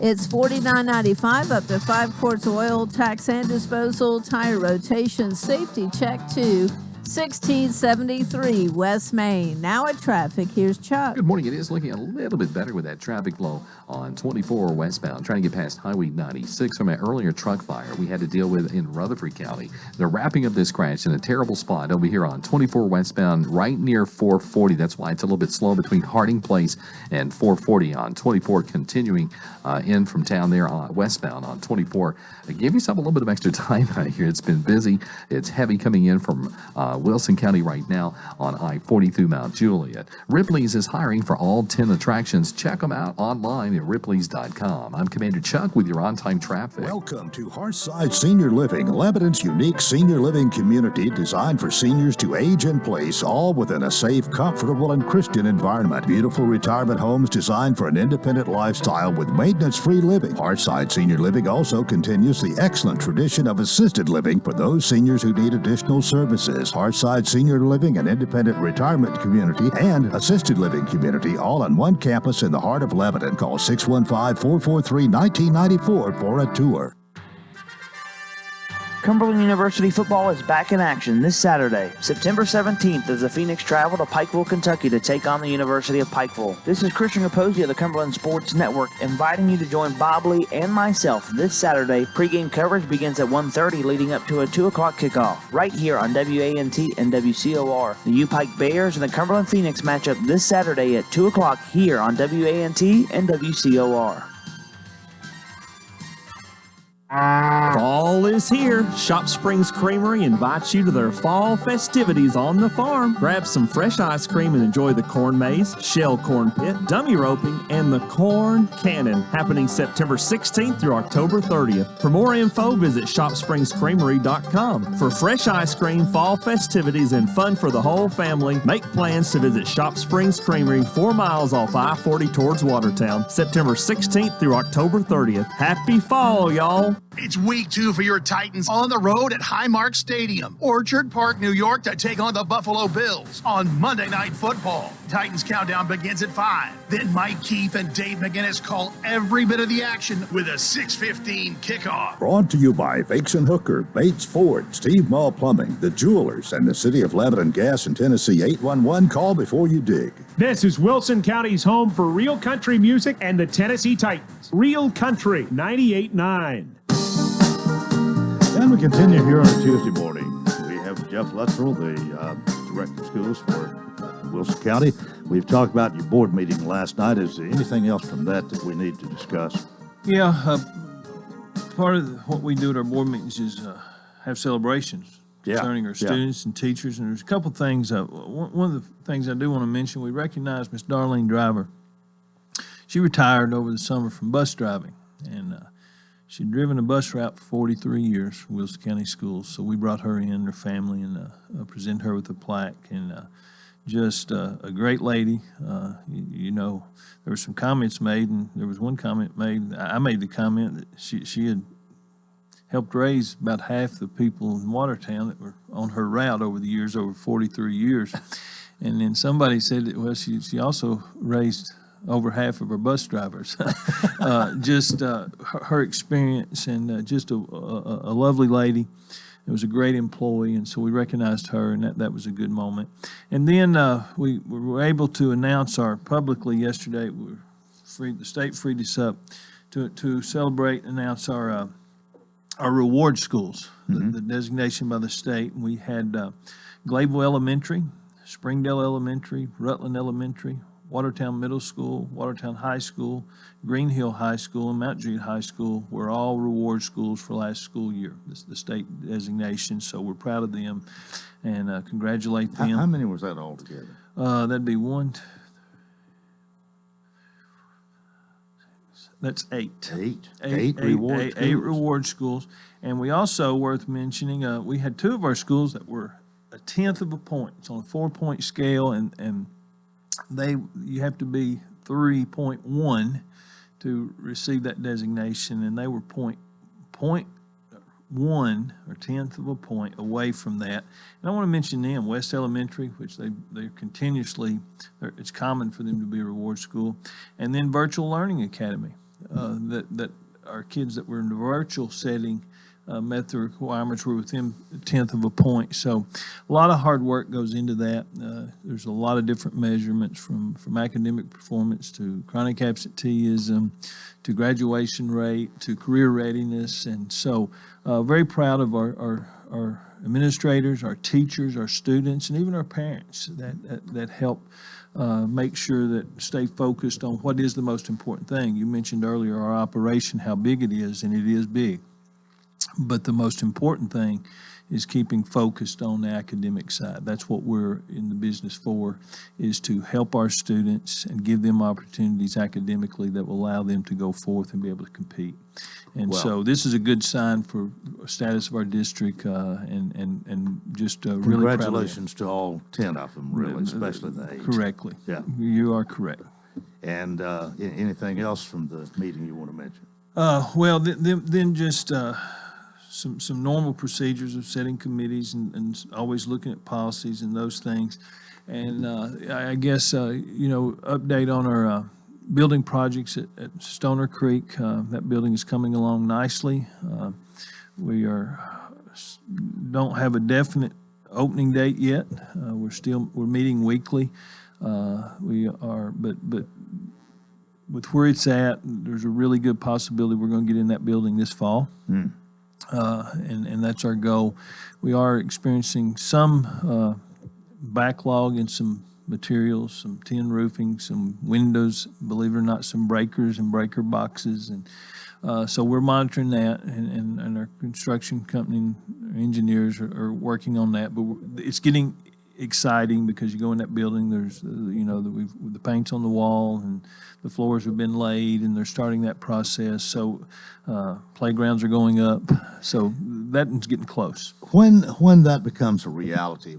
It's $49.95, up to 5 quarts of oil, tax and disposal, tire rotation, safety check too. 1673 West Main. Now at traffic, here's Chuck. Good morning. It is looking a little bit better with that traffic flow on 24 westbound, trying to get past Highway 96 from an earlier truck fire we had to deal with in Rutherford County. They're wrapping up this crash in a terrible spot over here on 24 westbound, right near 440. That's why it's a little bit slow between Harding Place and 440 on 24, continuing in from town there on westbound on 24. Give yourself a little bit of extra time out here. It's been busy. It's heavy coming in from Wilson County right now on I-40 through Mount Juliet. Ripley's is hiring for all 10 attractions. Check them out online at ripleys.com. I'm Commander Chuck with your on-time traffic. Welcome to Hearthside Senior Living, Lebanon's unique senior living community designed for seniors to age in place, all within a safe, comfortable, and Christian environment. Beautiful retirement homes designed for an independent lifestyle with maintenance-free living. Hearthside Senior Living also continues the excellent tradition of assisted living for those seniors who need additional services. Hearthside Senior Living, an independent retirement community and assisted living community, all on one campus in the heart of Lebanon. Call 615-443-1994 for a tour. Cumberland University football is back in action this Saturday, September 17th, as the Phoenix travel to Pikeville, Kentucky to take on the University of Pikeville. This is Christian Raposi of the Cumberland Sports Network inviting you to join Bob Lee and myself this Saturday. Pre-game coverage begins at 1:30, leading up to a 2 o'clock kickoff, right here on WANT and WCOR. The U-Pike Bears and the Cumberland Phoenix match up this Saturday at 2 o'clock here on WANT and WCOR. Fall Fall is here. Shop Springs Creamery invites you to their fall festivities on the farm. Grab some fresh ice cream and enjoy the corn maze, shell corn pit, dummy roping, and the corn cannon, happening September 16th through October 30th. For more info, visit shopspringscreamery.com. For fresh ice cream, fall festivities, and fun for the whole family, make plans to visit Shop Springs Creamery, 4 miles off I-40 towards Watertown, September 16th through October 30th. Happy fall, y'all! It's week 2 for your Titans on the road at Highmark Stadium, Orchard Park, New York, to take on the Buffalo Bills on Monday Night Football. Titans countdown begins at 5. Then Mike Keefe and Dave McGinnis call every bit of the action with a 6:15 kickoff. Brought to you by Vixen Hooker, Bates Ford, Steve Mall Plumbing, The Jewelers, and the City of Lebanon Gas in Tennessee. 811, call before you dig. This is Wilson County's home for real country music and the Tennessee Titans. Real Country 98.9. And we continue here on a Tuesday morning. We have Jeff Luttrell, the Director of Schools for Wilson County. We've talked about your board meeting last night. Is there anything else from that we need to discuss? Yeah, part of what we do at our board meetings is have celebrations concerning our students and teachers. And there's a couple things. One of the things I do want to mention, we recognize Miss Darlene Driver. She retired over the summer from bus driving, and she'd driven a bus route for 43 years for Wilson County Schools. So we brought her in, her family, and presented her with a plaque. And just a great lady. You know, there were some comments made, and there was one comment made. I made the comment that she had helped raise about half the people in Watertown that were on her route over the years, over 43 years. And then somebody said that, well, she also raised over half of her bus drivers. Just her experience, and just a lovely lady. It was a great employee, and so we recognized her, and that was a good moment. And then we were able to announce publicly yesterday, the state freed us up to celebrate and announce our reward schools, the designation by the state. We had Gladeville Elementary, Springdale Elementary, Rutland Elementary, Watertown Middle School, Watertown High School, Green Hill High School, and Mount Jude High School were all reward schools for last school year. This is the state designation, so we're proud of them and congratulate them. How many was that altogether? That'd be one. That's 8. Eight reward schools. 8 reward schools. And we also, worth mentioning, we had 2 of our schools that were a 1/10 of a point. It's on a 4-point scale, and you have to be 3.1 to receive that designation, and they were point 0.1 or 1/10 of a point away from that. And I want to mention them, West Elementary, which they're continuously, it's common for them to be a reward school, and then Virtual Learning Academy, that our kids that were in the virtual setting met the requirements, were within 1/10 of a point. So a lot of hard work goes into that. There's a lot of different measurements from academic performance to chronic absenteeism to graduation rate to career readiness. And so very proud of our administrators, our teachers, our students, and even our parents that help make sure that stay focused on what is the most important thing. You mentioned earlier our operation, how big it is, and it is big. But the most important thing is keeping focused on the academic side. That's what we're in the business for, is to help our students and give them opportunities academically that will allow them to go forth and be able to compete. And so this is a good sign for the status of our district, and just really proud of them. Congratulations to all 10 of them, really, especially the 8. Correctly. Yeah. You are correct. And anything else from the meeting you want to mention? Well, then just some normal procedures of setting committees and always looking at policies and those things. And I guess, update on our building projects at Stoner Creek. That building is coming along nicely. We don't have a definite opening date yet. We're meeting weekly. But with where it's at, there's a really good possibility we're going to get in that building this fall. And that's our goal. We are experiencing some backlog in some materials, some tin roofing, some windows, believe it or not, some breakers and breaker boxes. And So we're monitoring that, and our construction company engineers are working on that. But it's getting exciting because you go in that building, there's the paint's on the wall and the floors have been laid, and they're starting that process. So playgrounds are going up, so that's getting close. When that becomes a reality,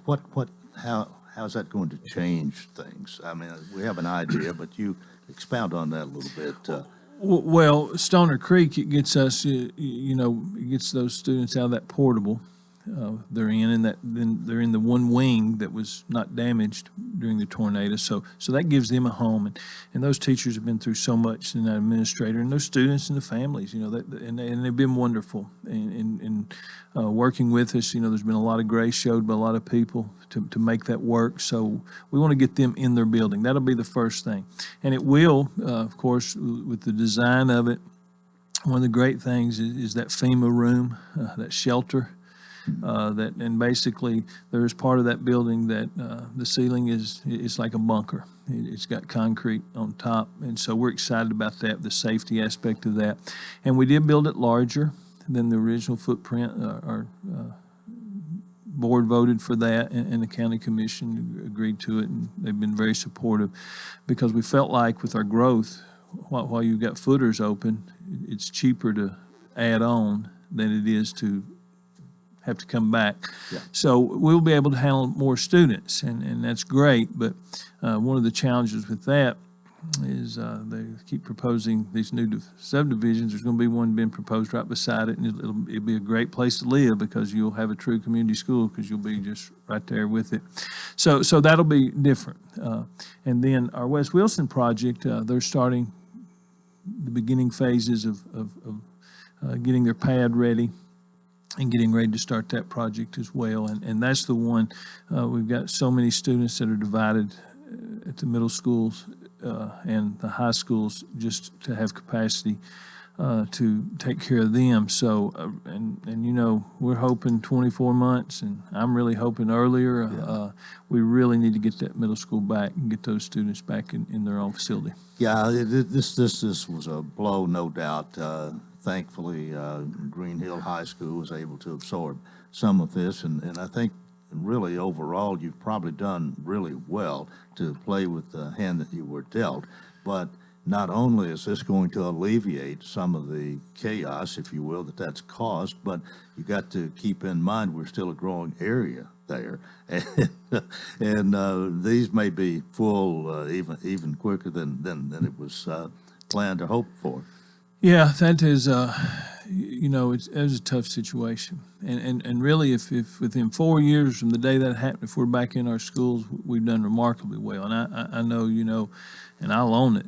how's that going to change things? I mean, we have an idea, but you expound on that a little bit. Well, Stoner Creek, it gets us, it gets those students out of that portable they're in, and then they're in the one wing that was not damaged during the tornado. So that gives them a home, and those teachers have been through so much, and that administrator, and those students and the families, and they've been wonderful in working with us. There's been a lot of grace showed by a lot of people to make that work. So we want to get them in their building. That'll be the first thing, and it will, of course, with the design of it. One of the great things is that FEMA room, that shelter. And basically there's part of that building that the ceiling is like a bunker. It's got concrete on top, and so we're excited about that, the safety aspect of that. And we did build it larger than the original footprint. Our board voted for that, and the county commission agreed to it, and they've been very supportive because we felt like with our growth, while you've got footers open, it's cheaper to add on than it is to have to come back. Yeah. So we'll be able to handle more students, and that's great. But one of the challenges with that is they keep proposing these new subdivisions. There's going to be one being proposed right beside it, and it'll be a great place to live because you'll have a true community school because you'll be just right there with it. So that'll be different. And then our West Wilson project, they're starting the beginning phases of getting their pad ready and getting ready to start that project as well. And that's the one, we've got so many students that are divided at the middle schools and the high schools just to have capacity to take care of them. So, we're hoping 24 months, and I'm really hoping earlier. We really need to get that middle school back and get those students back in their own facility. Yeah, this was a blow, no doubt. Thankfully, Green Hill High School was able to absorb some of this, and I think really overall you've probably done really well to play with the hand that you were dealt. But not only is this going to alleviate some of the chaos, if you will, that's caused, but you got to keep in mind we're still a growing area there, and these may be full even quicker than it was planned or hoped for. Yeah, that is, it was a tough situation. And really, if within 4 years from the day that happened, if we're back in our schools, we've done remarkably well. And I know, and I'll own it.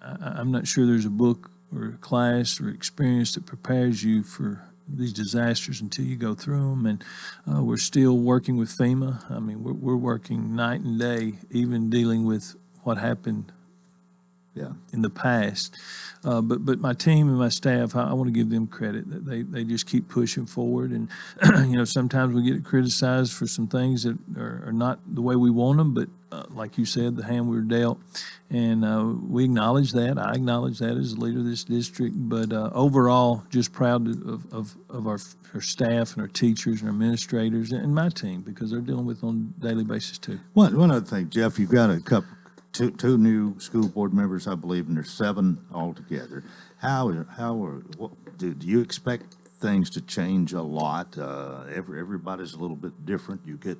I'm not sure there's a book or a class or experience that prepares you for these disasters until you go through them. And we're still working with FEMA. I mean, we're working night and day, even dealing with what happened in the past. But my team and my staff, I want to give them credit that they just keep pushing forward. And, sometimes we get criticized for some things that are not the way we want them, but like you said, the hand we were dealt. And we acknowledge that. I acknowledge that as the leader of this district. But overall, just proud of our staff and our teachers and our administrators and my team because they're dealing with it on a daily basis too. One other thing, Jeff, you've got a couple. Two new school board members, I believe, and there's 7 altogether. Do you expect things to change a lot? Everybody's a little bit different. You get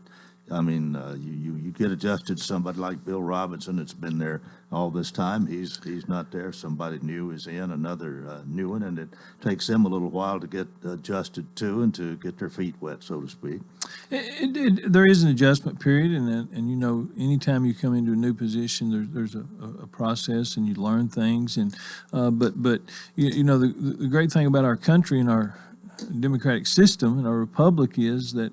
adjusted to somebody like Bill Robinson that's been there all this time. He's not there. Somebody new is in, another new one, and it takes them a little while to get adjusted to and to get their feet wet, so to speak. There is an adjustment period, and anytime you come into a new position, there's a process, and you learn things. And but the great thing about our country and our democratic system and our republic is that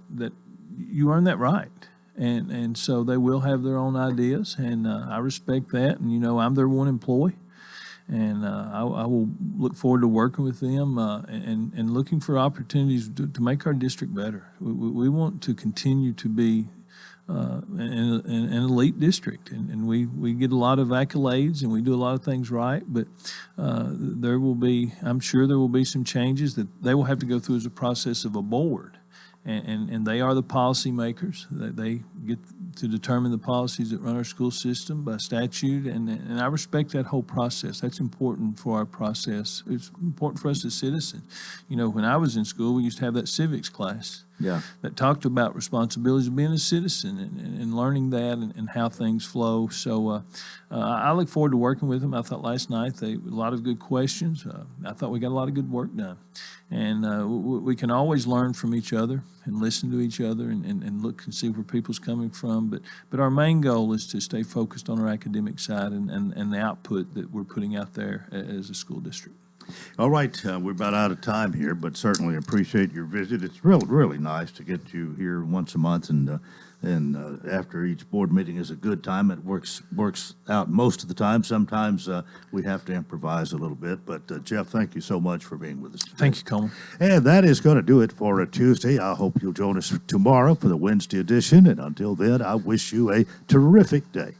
you earn that right. And so they will have their own ideas, and I respect that. And, I'm their one employee, and I will look forward to working with them and looking for opportunities to make our district better. We want to continue to be an elite district, and we get a lot of accolades and we do a lot of things right, but there will be, I'm sure there will be some changes that they will have to go through as a process of a board, and they are the policy makers. They get to determine the policies that run our school system by statute, and I respect that whole process. That's important for our process. It's important for us as citizens. You know, when I was in school, we used to have that civics class. Yeah. That talked about responsibilities of being a citizen and learning that and how things flow. So I look forward to working with them. I thought last night a lot of good questions. I thought we got a lot of good work done. And we can always learn from each other and listen to each other and look and see where people's coming from. But our main goal is to stay focused on our academic side and the output that we're putting out there as a school district. All right, we're about out of time here, but certainly appreciate your visit. It's really nice to get you here once a month, and after each board meeting is a good time. It works out most of the time. Sometimes we have to improvise a little bit, but Jeff, thank you so much for being with us today. Thank you, Coleman. And that is going to do it for a Tuesday. I hope you'll join us tomorrow for the Wednesday edition, and until then, I wish you a terrific day.